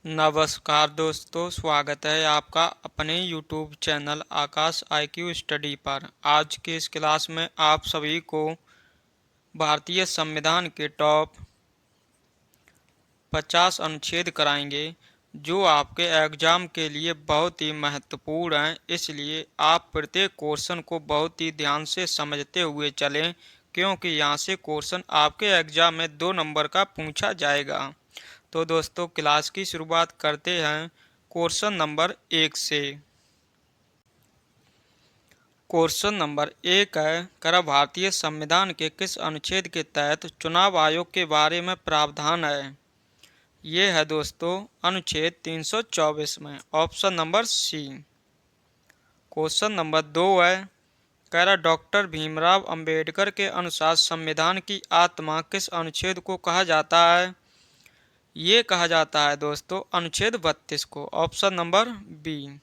नमस्कार दोस्तों, स्वागत है आपका अपने YouTube चैनल आकाश IQ स्टडी पर। आज के इस क्लास में आप सभी को भारतीय संविधान के टॉप 50 अनुच्छेद कराएंगे, जो आपके एग्जाम के लिए बहुत ही महत्वपूर्ण हैं। इसलिए आप प्रत्येक क्वेश्चन को बहुत ही ध्यान से समझते हुए चलें, क्योंकि यहाँ से क्वेश्चन आपके एग्जाम में 2 नंबर का पूछा जाएगा। तो दोस्तों, क्लास की शुरुआत करते हैं क्वेश्चन नंबर 1 से। क्वेश्चन नंबर 1 है, भारतीय संविधान के किस अनुच्छेद के तहत चुनाव आयोग के बारे में प्रावधान है? ये है दोस्तों अनुच्छेद 324 में, option number C. Question number 2 है, डॉक्टर भीमराव अंबेडकर के अनुसार संविधान की आत्मा किस अनुच्छेद को कहा जाता है? ये कहा जाता है दोस्तों अनुच्छेद 32 को, option number B.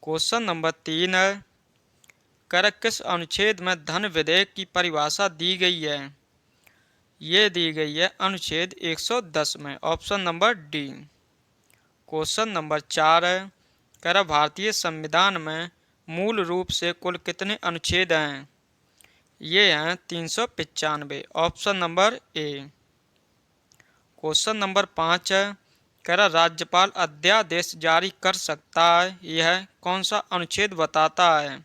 Question number 3 है, किस अनुच्छेद में धन विधेयक की परिभाषा दी गई है? ये दी गई है अनुच्छेद 110 में, option number D. Question number 4 है, भारतीय संविधान में मूल रूप से कुल कितने अनुच्छेद हैं? ये हैं 395, option number A. Question number 5 है, राज्यपाल अध्यादेश जारी कर सकता है, यह कौन सा अनुच्छेद बताता है?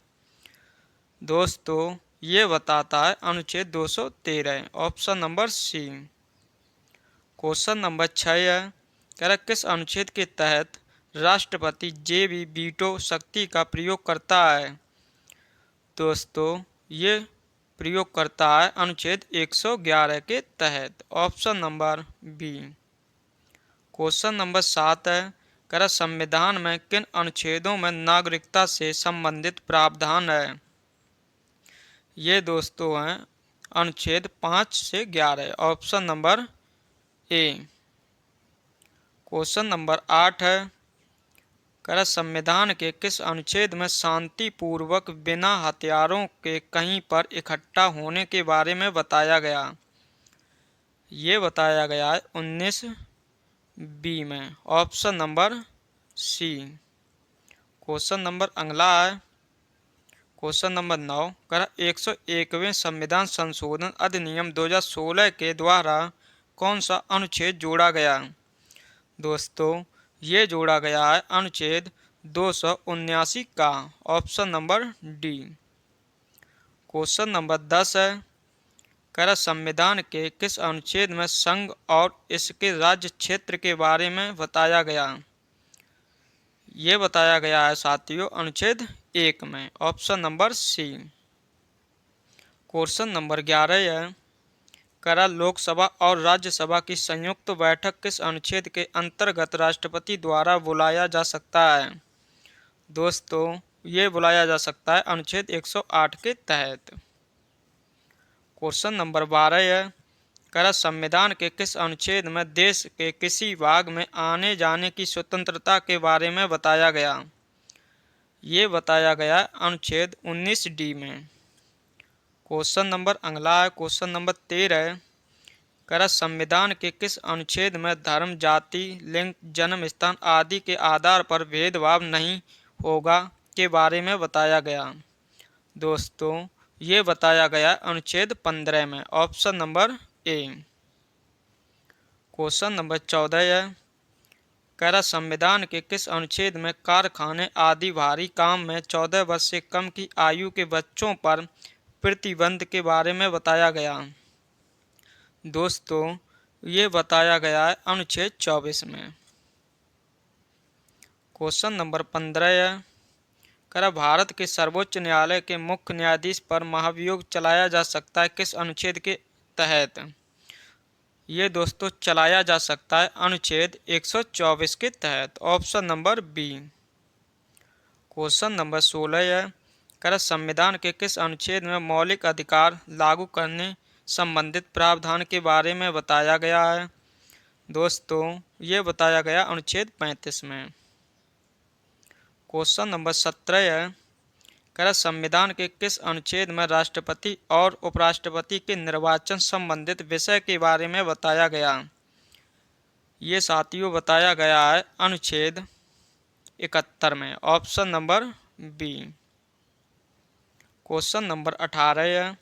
दोस्तों, ये बताता है अनुच्छेद 213, option number C. Question number 6 है, किस अनुच्छेद के तहत राष्ट्रपति जे भी वीटो शक्ति का प्रयोग करता है? दोस्तों, ये प्रयोग करता है अनुच्छेद 111 के तहत, option number B. Question number 7 है, संविधान में किन अनुच्छेदों में नागरिकता से संबंधित प्रावधान है? ये दोस्तों हैं अनुच्छेद 5 से 11, option number A. Question number 8 है, संविधान के किस अनुच्छेद में शांतिपूर्वक बिना हथियारों के कहीं पर इकट्ठा होने के बारे में बताया गया? ये बताया गया है 19 बी में, option number C. Question number अगला है, क्वेश्चन नंबर 9, 101वें संविधान संशोधन अधिनियम 2016 के द्वारा कौन सा अनुच्छेद जोड़ा गया? दोस्तों, ये जोड़ा गया है अनुच्छेद 279 का, option number D. Question number 10 है, संविधान के किस अनुच्छेद में संघ और इसके राज्य क्षेत्र के बारे में बताया गया? ये बताया गया है साथियों अनुच्छेद 1 में, option number C. Question number 11 है, लोकसभा और राज्यसभा की संयुक्त बैठक किस अनुच्छेद के अंतर्गत राष्ट्रपति द्वारा बुलाया जा सकता है? दोस्तों, ये बुलाया जा सकता है अनुच्छेद 108 के तहत। क्वेश्चन नंबर 12 है, संविधान के किस अनुच्छेद में देश के किसी भाग में आने जाने की स्वतंत्रता के बारे में बताया गया? ये बताया गया अनुच्छेद 19 डी में। क्वेश्चन नंबर अगला है, क्वेश्चन नंबर 13 है, संविधान के किस अनुच्छेद में धर्म, जाति, लिंग, जन्म स्थान आदि के आधार पर भेदभाव नहीं होगा के बारे में बताया गया? दोस्तों, ये बताया गया अनुच्छेद 15 में, option number A. Question number 14 है, संविधान के किस अनुच्छेद में कारखाने आदि भारी काम में 14 वर्ष से कम की आयु के बच्चों पर प्रतिबंध के बारे में बताया गया? दोस्तों, ये बताया गया है अनुच्छेद 24 में। क्वेश्चन नंबर 15 है, भारत के सर्वोच्च न्यायालय के मुख्य न्यायाधीश पर महाभियोग चलाया जा सकता है किस अनुच्छेद के तहत? ये दोस्तों चलाया जा सकता है अनुच्छेद 124 के तहत, option number B. Question number 16 है, संविधान के किस अनुच्छेद में मौलिक अधिकार लागू करने संबंधित प्रावधान के बारे में बताया गया है? दोस्तों, ये बताया गया अनुच्छेद 35 में। क्वेश्चन नंबर 17 है, संविधान के किस अनुच्छेद में राष्ट्रपति और उपराष्ट्रपति के निर्वाचन संबंधित विषय के बारे में बताया गया? ये साथियों बताया गया है अनुच्छेद 71 में, option number B. Question number 18 है,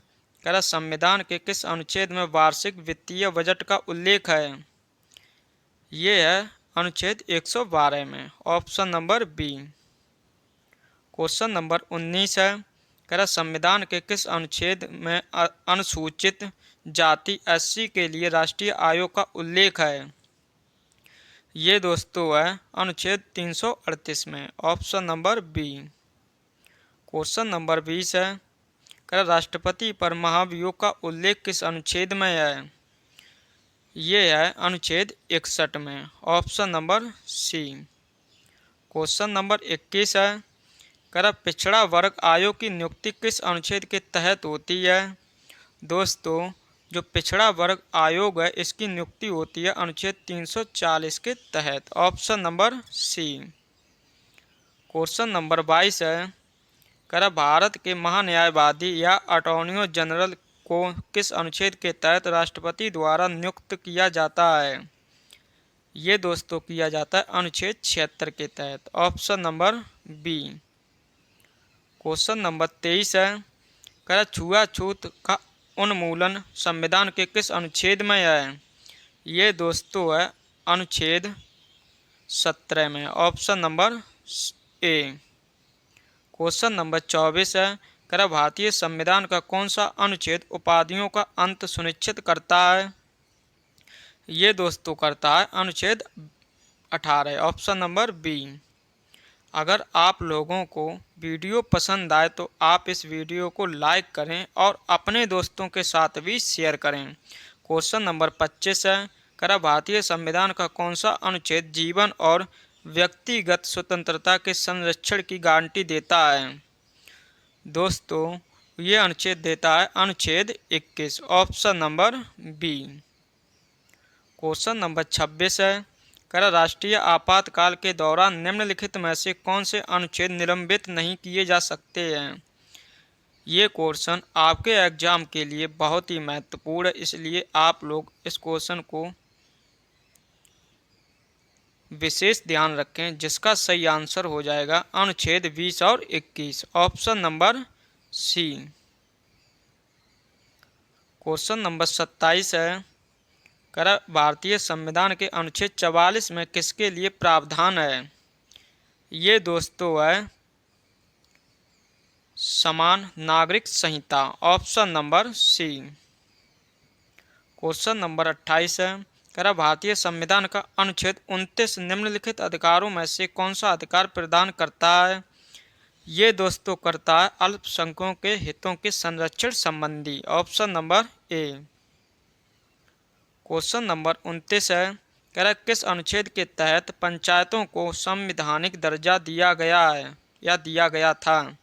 कह संविधान के किस अनुच्छेद में वार्षिक वित्तीय बजट का उल्लेख है? ये है अनुच्छेद 112 में, option number B. Question number 19 है, कह संविधान के किस अनुच्छेद में अनुसूचित जाति एससी के लिए राष्ट्रीय आयोग का उल्लेख है? ये दोस्तों है अनुच्छेद 338 में, option number B. Question number 20 है, कह राष्ट्रपति पर महाभियोग का उल्लेख किस अनुच्छेद में है? ये है अनुच्छेद 61 में, option number C. Question number 21 है, कह पिछड़ा वर्ग आयोग की नियुक्ति किस अनुच्छेद के तहत होती है? दोस्तों जो पिछड़ा वर्ग आयोग है इसकी नियुक्ति होती है अनुच्छेद 340 के तहत, option number C. Question number 22 है, कह भारत के महान्यायवादी या अटॉर्नी जनरल को किस अनुच्छेद के तहत राष्ट्रपति द्वारा नियुक्त किया जाता है? ये दोस्तों किया जाता है अनुच्छेद 76 के तहत, option number B. Question number 23 है, कह छुआछूत का उन्मूलन संविधान के किस अनुच्छेद में है? ये दोस्तों है अनुच्छेद 17 में, option number A. Question number 24 है, कह भारतीय संविधान का कौन सा अनुच्छेद उपाधियों का अंत सुनिश्चित करता है? ये दोस्तों करता है अनुच्छेद 18, ऑप्शन नंबर बी। अगर आप लोगों को वीडियो पसंद आए तो आप इस वीडियो को लाइक करें और अपने दोस्तों के साथ भी शेयर करें। क्वेश्चन नंबर 25 है, कह भारतीय संविधान का कौन सा अनुच्छेद जीवन और व्यक्तिगत स्वतंत्रता के संरक्षण की गारंटी देता है? दोस्तों ये अनुच्छेद देता है अनुच्छेद 21, option number B. Question number 26 है, कह राष्ट्रीय आपातकाल के दौरान निम्नलिखित में से कौन से अनुच्छेद निलंबित नहीं किए जा सकते हैं? ये क्वेश्चन आपके एग्जाम के लिए बहुत ही महत्वपूर्ण है, इसलिए आप लोग इस क्वेश्चन को विशेष ध्यान रखें, जिसका सही आंसर हो जाएगा अनुच्छेद 20 और 21, option number C. Question number 27 है, कह भारतीय संविधान के अनुच्छेद 44 में किसके लिए प्रावधान है? ये दोस्तों है समान नागरिक संहिता, option number C. Question number 28 है, कह भारतीय संविधान का अनुच्छेद 29 निम्नलिखित अधिकारों में से कौन सा अधिकार प्रदान करता है? ये दोस्तों करता है अल्पसंख्यकों के हितों के संरक्षण संबंधी, option number A. Question number 29 है, कह किस अनुच्छेद के तहत पंचायतों को संवैधानिक दर्जा दिया गया है या दिया गया था?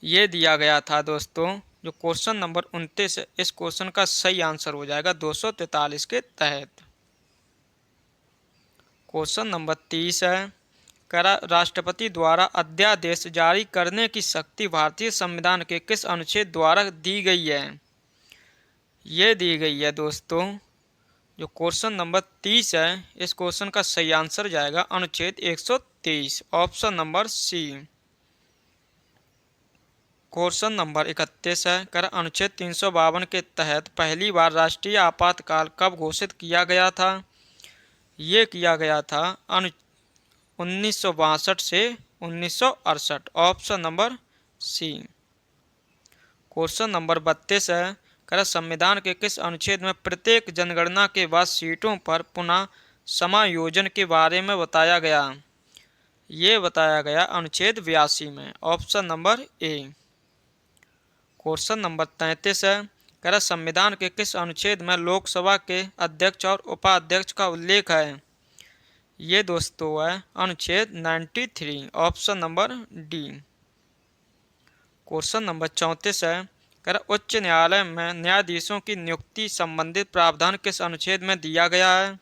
ये दिया गया था दोस्तों, जो क्वेश्चन नंबर 29 है इस क्वेश्चन का सही आंसर हो जाएगा 243 के तहत। क्वेश्चन नंबर 30 है, कह राष्ट्रपति द्वारा अध्यादेश जारी करने की शक्ति भारतीय संविधान के किस अनुच्छेद द्वारा दी गई है? ये दी गई है दोस्तों, जो क्वेश्चन नंबर 30 है इस क्वेश्चन का सही आंसर जाएगा अनुच्छेद 123, option number C. Question number 31 है, कह अनुच्छेद 352 के तहत पहली बार राष्ट्रीय आपातकाल कब घोषित किया गया था? ये किया गया था 1962 से 1968, option number C. Question number 32 है, कह संविधान के किस अनुच्छेद में प्रत्येक जनगणना के बाद सीटों पर पुनः समायोजन के बारे में बताया गया? ये बताया गया अनुच्छेद 82 में, option number A. Question number 33 है, कह संविधान के किस अनुच्छेद में लोकसभा के अध्यक्ष और उपाध्यक्ष का उल्लेख है? ये दोस्तों है अनुच्छेद 93, option number D. Question number 34 है, कह उच्च न्यायालय में न्यायाधीशों की नियुक्ति संबंधित प्रावधान किस अनुच्छेद में दिया गया है?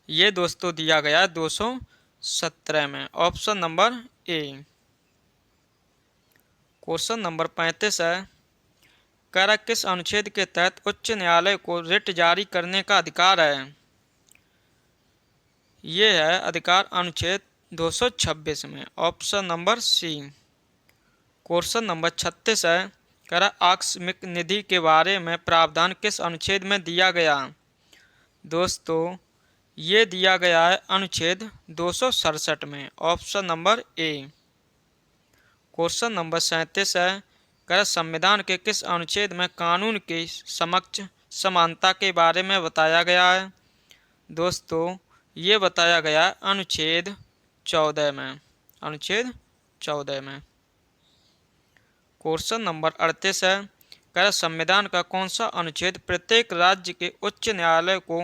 ये दोस्तों दिया गया है 217 में, option number A. Question number 35 है, कह किस अनुच्छेद के तहत उच्च न्यायालय को रिट जारी करने का अधिकार है? ये है अधिकार अनुच्छेद 226 में, option number C. Question number 36 है, कर आकस्मिक निधि के बारे में प्रावधान किस अनुच्छेद में दिया गया? दोस्तों ये दिया गया है अनुच्छेद 267 में, option number A. Question number 37 है, कर संविधान के किस अनुच्छेद में कानून के समक्ष समानता के बारे में बताया गया है? दोस्तों ये बताया गया है अनुच्छेद 14 में, अनुच्छेद 14 में। क्वेश्चन नंबर 38 है, कर संविधान का कौन सा अनुच्छेद प्रत्येक राज्य के उच्च न्यायालय को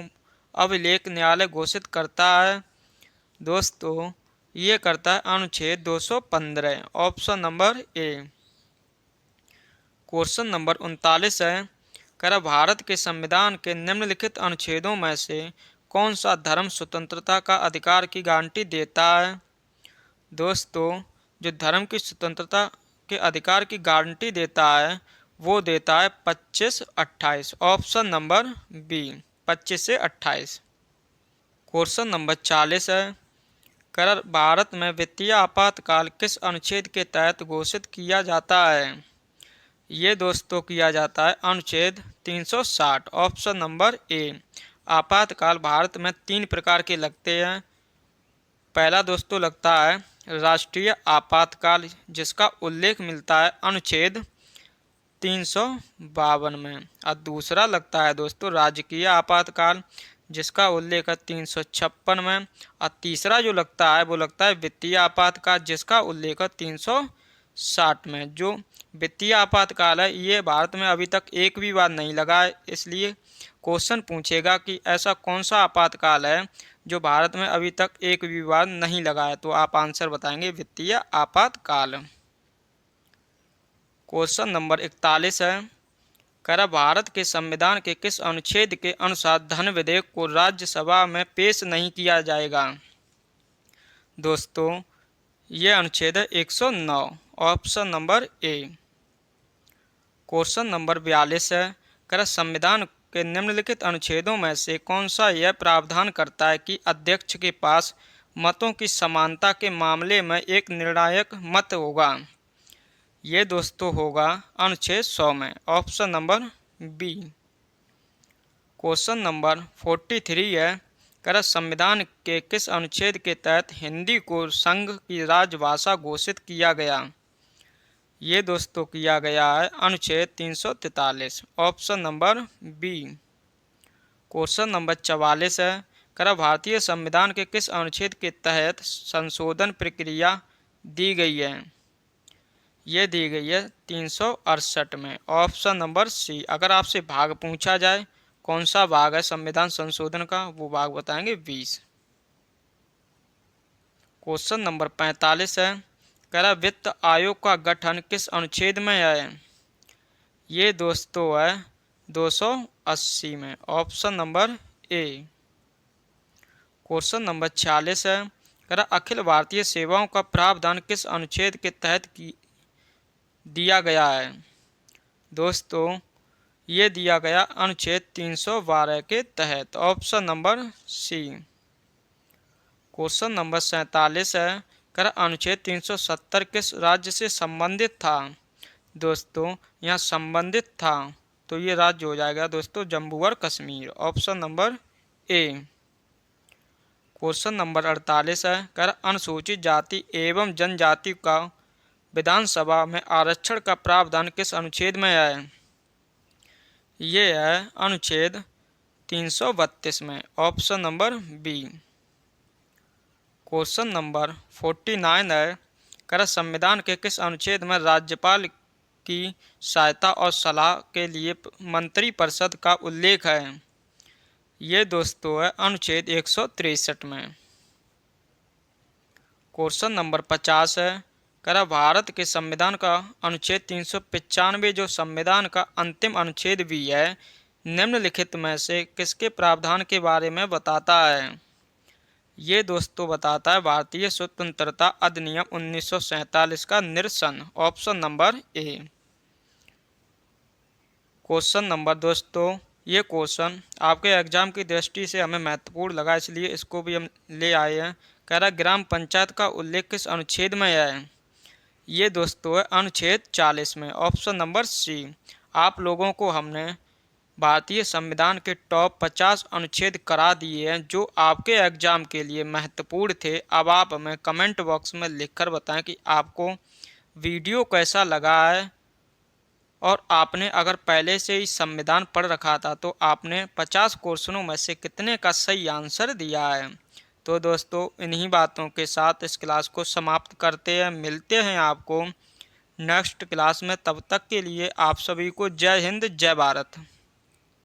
अभिलेख न्यायालय घोषित करता है? दोस्तों ये करता है अनुच्छेद 215, option number A. Question number 39 है, कर भारत के संविधान के निम्नलिखित अनुच्छेदों में से कौन सा धर्म स्वतंत्रता का अधिकार की गारंटी देता है? दोस्तों जो धर्म की स्वतंत्रता के अधिकार की गारंटी देता है वो देता है 25-28, ऑप्शन नंबर बी, 25 से 28। क्वेश्चन नंबर 40 है, कर भारत में वित्तीय आपातकाल किस अनुच्छेद के तहत घोषित किया जाता है? ये दोस्तों किया जाता है अनुच्छेद 360, ऑप्शन नंबर ए। आपातकाल भारत में 3 प्रकार के लगते हैं। पहला दोस्तों लगता है राष्ट्रीय आपातकाल, जिसका उल्लेख मिलता है अनुच्छेद 352 में, और दूसरा लगता है दोस्तों राजकीय आपातकाल, जिसका उल्लेख है 356 में, और तीसरा जो लगता है वो लगता है वित्तीय आपातकाल, जिसका उल्लेख है 360 में। जो वित्तीय आपातकाल है ये भारत में अभी तक एक भी बार नहीं लगा है, इसलिए क्वेश्चन पूछेगा कि ऐसा कौन सा आपातकाल है जो भारत में अभी तक एक भी बार नहीं लगा है, तो आप आंसर बताएंगे वित्तीय आपातकाल। क्वेश्चन नंबर 41 है, कर भारत के संविधान के किस अनुच्छेद के अनुसार धन विधेयक को राज्यसभा में पेश नहीं किया जाएगा? दोस्तों ये अनुच्छेद है 109, option number A. Question number 42 है, कर संविधान के निम्नलिखित अनुच्छेदों में से कौन सा यह प्रावधान करता है कि अध्यक्ष के पास मतों की समानता के मामले में एक निर्णायक मत होगा? ये दोस्तों होगा अनुच्छेद 100 में, option number B. Question number 43 है, कर संविधान के किस अनुच्छेद के तहत हिंदी को संघ की राजभाषा घोषित किया गया? ये दोस्तों किया गया है अनुच्छेद 343, option number B. Question number 44 है, कर भारतीय संविधान के किस अनुच्छेद के तहत संशोधन प्रक्रिया दी गई है? ये दी गई है 368 में, ऑप्शन नंबर सी। अगर आपसे भाग पूछा जाए कौन सा भाग है संविधान संशोधन का, वो भाग बताएंगे 20। क्वेश्चन नंबर 45 है, कर वित्त आयोग का गठन किस अनुच्छेद में है? ये दोस्तों है 280 में, option number A. Question number 46 है, कर अखिल भारतीय सेवाओं का प्रावधान किस अनुच्छेद के तहत दिया गया है? दोस्तों ये दिया गया अनुच्छेद 312 के तहत, option number C. Question number 47 है, कर अनुच्छेद 370 किस राज्य से संबंधित था? दोस्तों यहाँ संबंधित था तो ये राज्य हो जाएगा दोस्तों जम्मू और Kashmir, option number A. Question number 48 है, कर अनुसूचित जाति एवं जनजाति का विधानसभा में आरक्षण का प्रावधान किस अनुच्छेद में है? ये है अनुच्छेद 332 में, option number B. Question number 49 है, कर संविधान के किस अनुच्छेद में राज्यपाल की सहायता और सलाह के लिए मंत्रिपरिषद का उल्लेख है? ये दोस्तों है अनुच्छेद 163 में। क्वेश्चन नंबर 50 है, कर भारत के संविधान का अनुच्छेद 395 जो संविधान का अंतिम अनुच्छेद भी है, निम्नलिखित में से किसके प्रावधान के बारे में बताता है? ये दोस्तों बताता है भारतीय स्वतंत्रता अधिनियम 1947 का निरसन, option number A. Question number दोस्तों ये क्वेश्चन आपके एग्जाम की दृष्टि से हमें महत्वपूर्ण लगा, इसलिए इसको भी हम ले आए हैं। कह रहा ग्राम पंचायत का उल्लेख किस अनुच्छेद में है? ये दोस्तों है अनुच्छेद 40 में, ऑप्शन नंबर सी। आप लोगों को हमने भारतीय संविधान के टॉप 50 अनुच्छेद करा दिए हैं जो आपके एग्जाम के लिए महत्वपूर्ण थे। अब आप हमें कमेंट बॉक्स में लिखकर बताएं कि आपको वीडियो कैसा लगा है, और आपने अगर पहले से ही संविधान पढ़ रखा था तो आपने 50 क्वेश्चनों में से कितने का सही आंसर दिया है। तो दोस्तों इन्हीं बातों के साथ इस क्लास को समाप्त करते हैं। मिलते हैं आपको नेक्स्ट क्लास में, तब तक के लिए आप सभी को जय हिंद जय भारत।